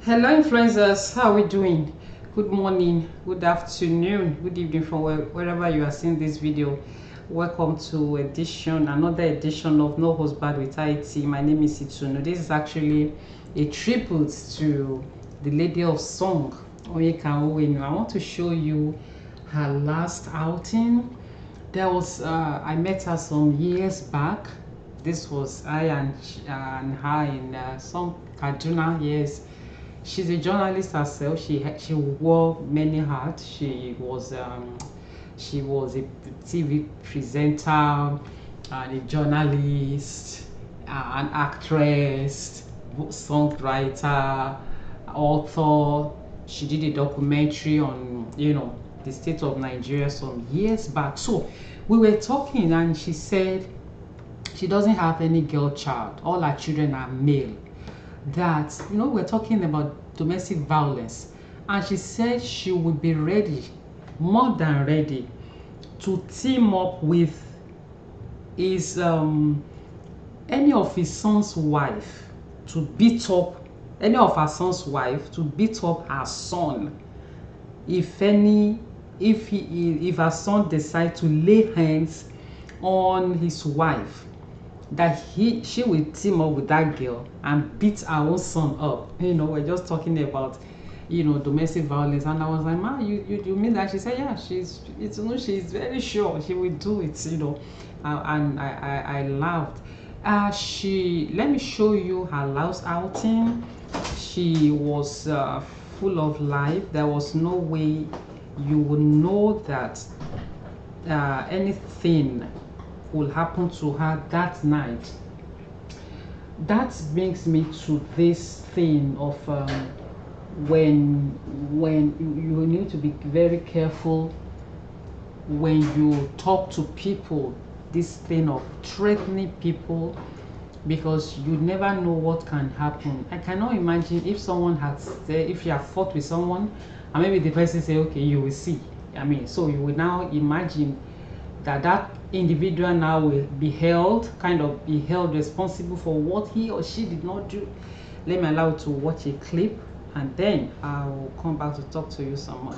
Hello influencers, how are we doing? Good morning, good afternoon, good evening from wherever you are seeing this video. Welcome to another edition of No Host Bad with IT. My name is Itunu. This is actually a tribute to the lady of song, Onyeka Onwenu. I want to show you her last outing. I met her some years back. This was and her in some Kaduna, yes. She's a journalist herself. She wore many hats. She was a TV presenter, and a journalist, an actress, songwriter, author. She did a documentary on the state of Nigeria some years back. So we were talking, and she said she doesn't have any girl child. All her children are male. That we're talking about domestic violence, and she said she would be ready, more than ready, to team up with his any of his son's wife to beat up any of her son's wife to beat up her son if her son decide to lay hands on his wife, that she will team up with that girl and beat her own son up. We're just talking about domestic violence, and I was like, man, you mean that? She said, yeah, she's very sure she will do it. And I laughed. She Let me show you her last outing. She was full of life. There was no way you would know that anything will happen to her that night. That brings me to this thing of when you need to be very careful when you talk to people, this thing of threatening people, because you never know what can happen. I cannot imagine if someone if you have fought with someone and maybe the person say, okay, you will see. So you will now imagine that individual now will be held responsible for what he or she did not do. Let me allow you to watch a clip, and then I will come back to talk to you some more.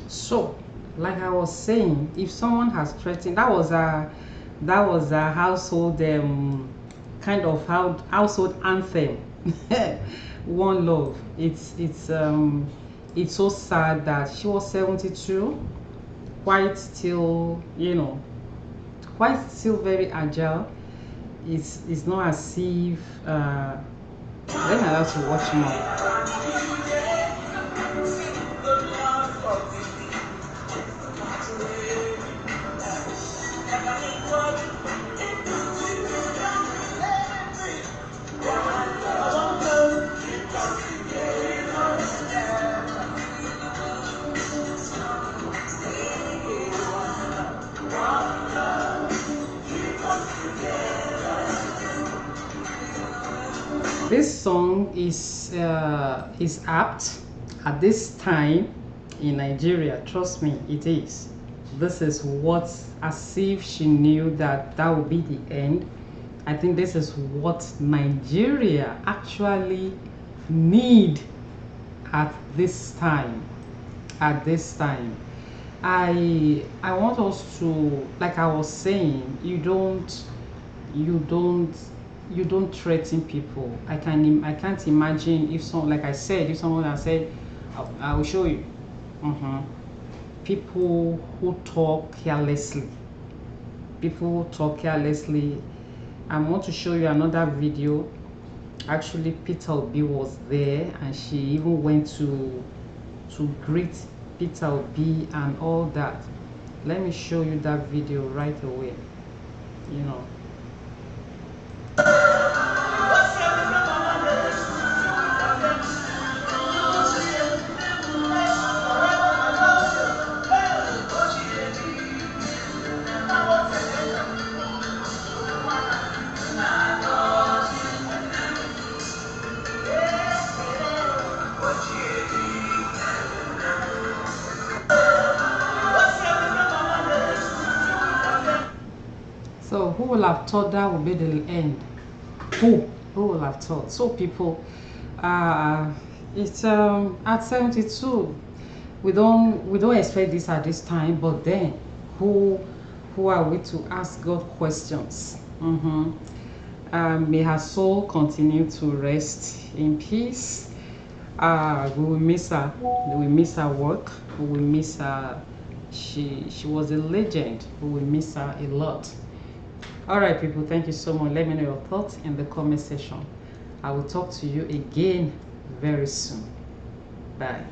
So, like I was saying, if someone has threatened, that was a household kind of household anthem. One love. It's so sad that she was 72, quite still, quite still very agile. It's not as if let me allow to watch more. This song is apt at this time in Nigeria. Trust me, it is. This is what, as if she knew that would be the end. I think this is what Nigeria actually need at this time. I want us to, like I was saying, you don't threaten people. I can't imagine if someone, like I said, if someone had said, I will show you. People who talk carelessly. I want to show you another video. Actually, Peter Obi was there, and she even went to greet Peter Obi and all that. Let me show you that video right away. You know. So who will have thought that would be the end? Who will have thought? So people, it's at 72. We don't expect this at this time, but then who are we to ask God questions? May her soul continue to rest in peace. We will miss her. We will miss her work. We will miss her. She was a legend. We will miss her a lot. All right, people, thank you so much. Let me know your thoughts in the comment section. I will talk to you again very soon. Bye.